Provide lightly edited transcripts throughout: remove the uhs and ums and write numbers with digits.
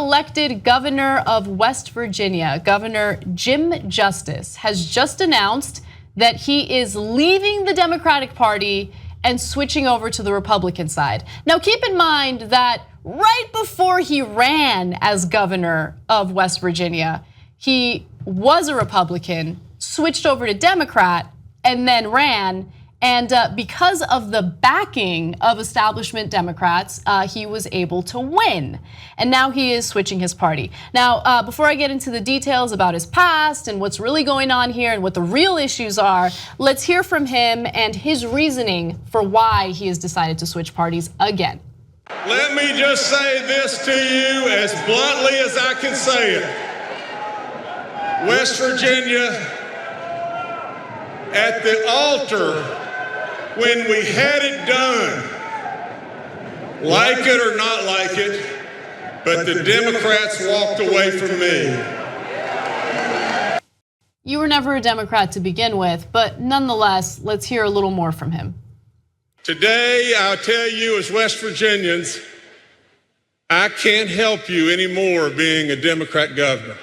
elected governor of West Virginia, Governor Jim Justice, has just announced that he is leaving the Democratic Party and switching over to the Republican side. Now keep in mind that right before he ran as governor of West Virginia, he was a Republican, switched over to Democrat, and then ran. And because of the backing of establishment Democrats, he was able to win. And now he is switching his party. Now, before I get into the details about his past and what's really going on here and what the real issues are, let's hear from him and his reasoning for why he has decided to switch parties again. Let me just say this to you as bluntly as I can say it. West Virginia, at the altar, when we had it done, like it or not like it, but the Democrats walked away from me. You were never a Democrat to begin with, but nonetheless, let's hear a little more from him. Today, I'll tell you as West Virginians, I can't help you anymore being a Democrat governor.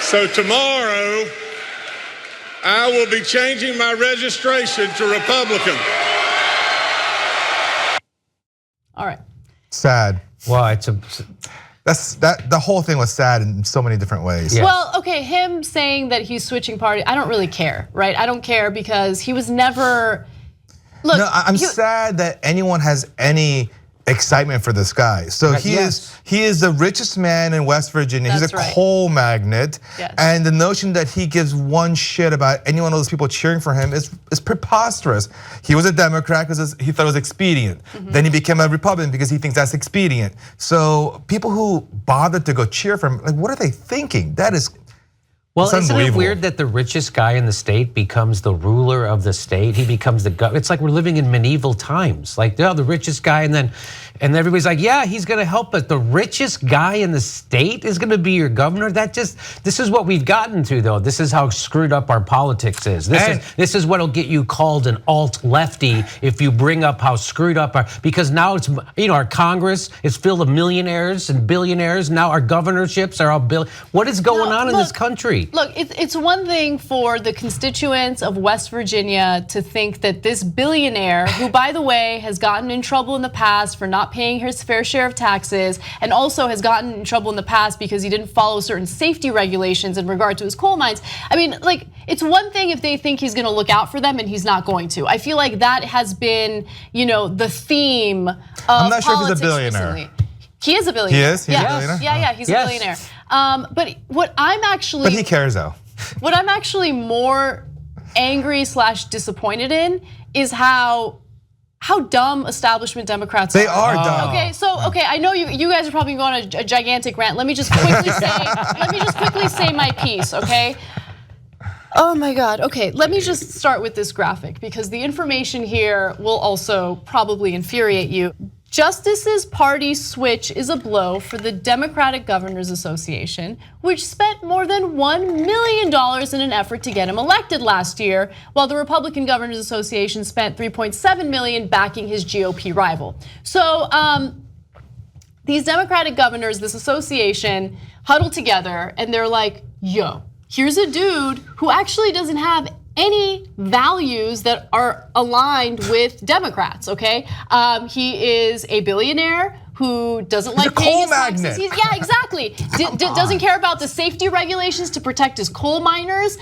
So tomorrow, I will be changing my registration to Republican. All right. Sad. Well, the whole thing was sad in so many different ways. Yes. Well, okay, him saying that he's switching party, I don't really care, right? I don't care because he was never. Look, no, I'm sad that anyone has any excitement for this guy. So he is the richest man in West Virginia. He's a coal magnate. Yes. And the notion that he gives one shit about any one of those people cheering for him is preposterous. He was a Democrat because he thought it was expedient. Then he became a Republican because he thinks that's expedient. So people who bothered to go cheer for him, like, what are they thinking? That is. Well, isn't it weird that the richest guy in the state becomes the ruler of the state? He becomes the governor. It's like we're living in medieval times. Like, the richest guy, and everybody's like, yeah, he's going to help, but the richest guy in the state is going to be your governor. This is what we've gotten to, though. This is how screwed up our politics is. This is what'll get you called an alt-lefty if you bring up how screwed up because now it's, our Congress is filled of millionaires and billionaires. Now our governorships are all what is going on in this country? Look, it's one thing for the constituents of West Virginia to think that this billionaire, who by the way has gotten in trouble in the past for not paying his fair share of taxes, and also has gotten in trouble in the past because he didn't follow certain safety regulations in regard to his coal mines. I mean, like, it's one thing if they think he's gonna look out for them and he's not going to. I feel like that has been, the theme of I'm not sure if he's a billionaire. Recently. He is a billionaire. He is? He's a billionaire? Yeah, he's a billionaire. But what I'm actually. But he cares though. What I'm actually more angry / disappointed in is how dumb establishment Democrats are. They are dumb. Okay, so I know you guys are probably going on a gigantic rant. Let me just quickly say my piece, okay? Oh my God, okay, let me just start with this graphic because the information here will also probably infuriate you. Justice's party switch is a blow for the Democratic Governors Association, which spent more than $1 million in an effort to get him elected last year, while the Republican Governors Association spent $3.7 million backing his GOP rival. So these Democratic governors, this association, huddled together and they're like, yo, here's a dude who actually doesn't have any values that are aligned with Democrats, okay? He is a billionaire who doesn't like paying his taxes. Yeah, exactly. Doesn't care about the safety regulations to protect his coal miners.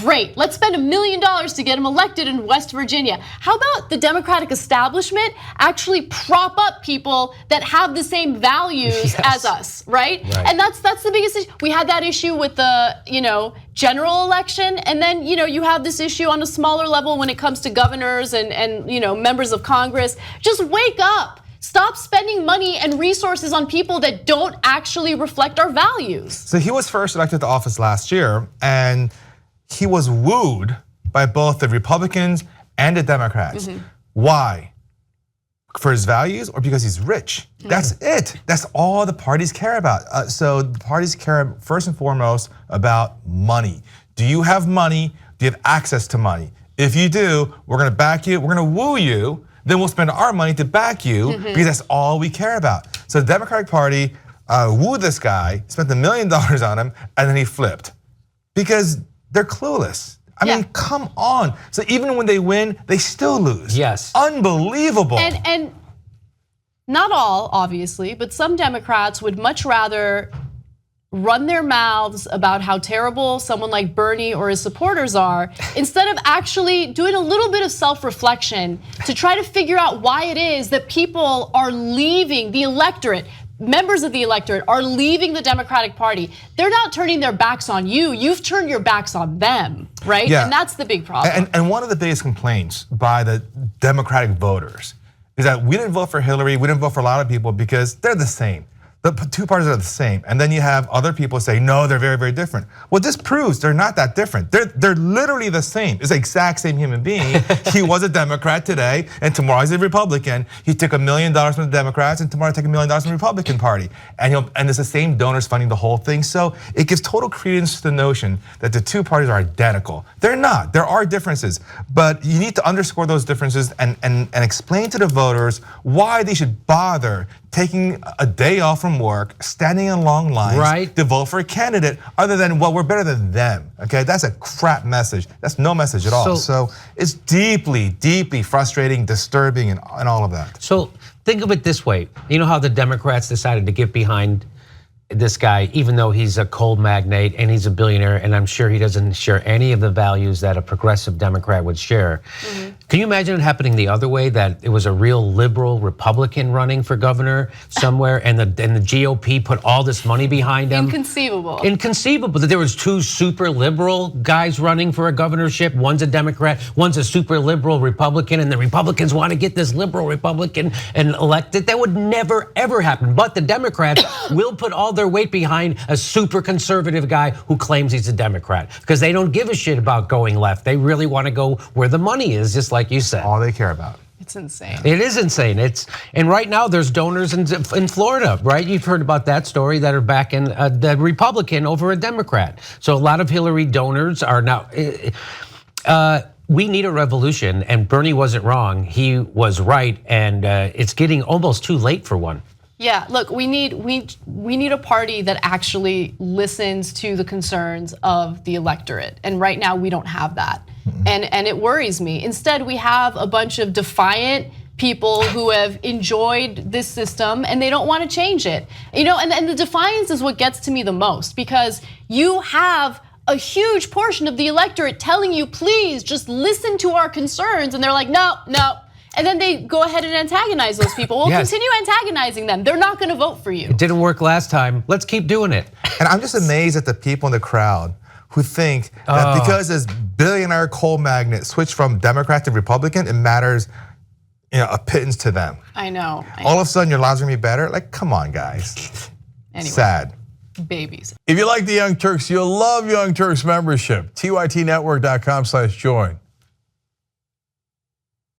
Great, let's spend $1 million to get him elected in West Virginia. How about the Democratic establishment actually prop up people that have the same values as us, right? And that's the biggest issue. We had that issue with the general election, and then you have this issue on a smaller level when it comes to governors and members of Congress. Just wake up. Stop spending money and resources on people that don't actually reflect our values. So he was first elected to office last year, and he was wooed by both the Republicans and the Democrats. Why? For his values or because he's rich? That's it. That's all the parties care about. So the parties care first and foremost about money. Do you have money? Do you have access to money? If you do, we're gonna back you, we're gonna woo you, then we'll spend our money to back you because that's all we care about. So the Democratic Party wooed this guy, spent $1 million on him, and then he flipped because they're clueless. I mean, come on. So even when they win, they still lose. Yes. Unbelievable. And not all, obviously, but some Democrats would much rather run their mouths about how terrible someone like Bernie or his supporters are, instead of actually doing a little bit of self-reflection to try to figure out why it is that people are leaving the electorate. Members of the electorate are leaving the Democratic Party. They're not turning their backs on you. You've turned your backs on them, right? Yeah. And that's the big problem. And one of the biggest complaints by the Democratic voters is that we didn't vote for Hillary, we didn't vote for a lot of people because they're the same. The two parties are the same. And then you have other people say, no, they're very, very different. Well, this proves they're not that different. They're literally the same. It's the exact same human being. He was a Democrat today, and tomorrow he's a Republican. He took $1 million from the Democrats, and tomorrow he'll take $1 million from the Republican Party. And it's the same donors funding the whole thing. So it gives total credence to the notion that the two parties are identical. They're not. There are differences. But you need to underscore those differences and explain to the voters why they should bother taking a day off from work, standing in long lines to vote for a candidate other than, well, we're better than them, okay? That's a crap message. That's no message at all. So it's deeply, deeply frustrating, disturbing, and all of that. So think of it this way. You know how the Democrats decided to get behind this guy, even though he's a coal magnate and he's a billionaire, and I'm sure he doesn't share any of the values that a progressive Democrat would share. Can you imagine it happening the other way, that it was a real liberal Republican running for governor somewhere, and the GOP put all this money behind him? Inconceivable. Inconceivable that there was two super liberal guys running for a governorship. One's a Democrat, one's a super liberal Republican, and the Republicans want to get this liberal Republican and elected. That would never ever happen. But the Democrats will put all their weight behind a super conservative guy who claims he's a Democrat, because they don't give a shit about going left. They really want to go where the money is, just like you said. All they care about. It's insane. It is insane. And right now there's donors in Florida, right? You've heard about that story, that are backing the Republican over a Democrat. So a lot of Hillary donors are now. We need a revolution, and Bernie wasn't wrong. He was right, and it's getting almost too late for one. Yeah, look, we need a party that actually listens to the concerns of the electorate, and right now we don't have that, and it worries me. Instead, we have a bunch of defiant people who have enjoyed this system and they don't want to change it. You know, and the defiance is what gets to me the most, because you have a huge portion of the electorate telling you, please just listen to our concerns, and they're like, no. And then they go ahead and antagonize those people. Well, continue antagonizing them. They're not going to vote for you. It didn't work last time. Let's keep doing it. And I'm just amazed at the people in the crowd who think that because this billionaire coal magnate switched from Democrat to Republican, it matters, a pittance to them. I know. All of a sudden, your lives are gonna be better. Like, come on, guys. Anyway, sad. Babies. If you like the Young Turks, you'll love Young Turks membership. TYTnetwork.com/join.